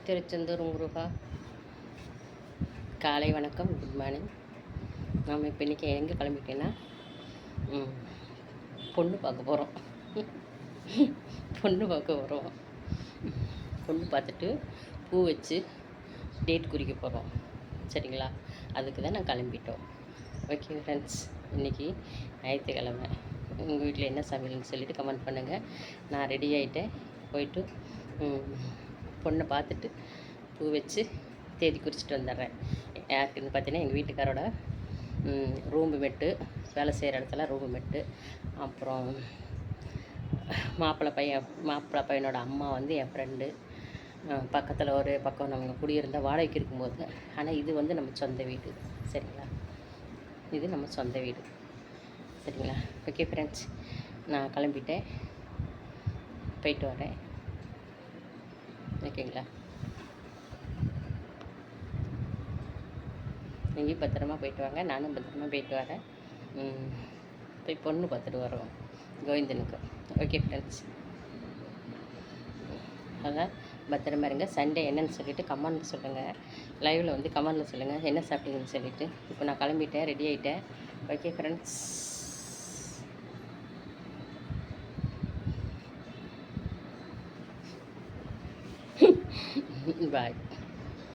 திருச்செந்தூர் முருகா காலை வணக்கம், good morning. நாம் இப்போ இன்றைக்கி எங்கே கிளம்பிட்டேன்னா பொண்ணு பார்க்க போகிறோம். பொண்ணு பார்த்துட்டு பூ வச்சு டேட் குறிக்க போகிறோம். சரிங்களா? அதுக்கு தான் நான் கிளம்பிட்டோம். ஓகே ஃப்ரெண்ட்ஸ், இன்றைக்கி ஞாயிற்றுக்கிழமை. உங்கள் வீட்டில் என்ன சமையல்னு சொல்லிவிட்டு கமெண்ட் பண்ணுங்கள். நான் ரெடி ஆகிட்டேன். போயிட்டு பொண்ணை பார்த்துட்டு பூ வச்சு தேதி குறிச்சிட்டு வந்துடுறேன். யாருக்குன்னு பார்த்தீங்கன்னா எங்கள் வீட்டுக்காரோட ரூம்பு மெட்டு, வேலை செய்கிற இடத்துல ரூம்பு மெட்டு, அப்புறம் மாப்பிள்ளை பையனோட அம்மா வந்து என் ஃப்ரெண்டு. பக்கத்தில் ஒரு பக்கம் நம்ம குடியிருந்த வாடகைக்கு இருக்கும்போது, ஆனால் இது வந்து நம்ம சொந்த வீடு. சரிங்களா? இது நம்ம சொந்த வீடு. சரிங்களா? ஓகே ஃப்ரெண்ட்ஸ், நான் கிளம்பிட்டேன், போயிட்டு வரேன். ஓகேங்களா? நீங்கள் பத்திரமா போயிட்டு வாங்க, நானும் பத்திரமா போயிட்டு வரேன். போய் பொண்ணு பார்த்துட்டு வரோம் கோவிந்தனுக்கு. ஓகே ஃப்ரெண்ட்ஸ், அதான் பத்திரமா இருங்க. சண்டே என்னன்னு சொல்லிவிட்டு கமெண்ட் சொல்லுங்கள். லைவில் வந்து கமெண்டில் சொல்லுங்கள் என்ன சாப்பிட்டீங்கன்னு சொல்லிவிட்டு. இப்போ நான் கிளம்பிட்டேன், ரெடி ஆகிட்டேன். ஓகே ஃப்ரெண்ட்ஸ், பாய்.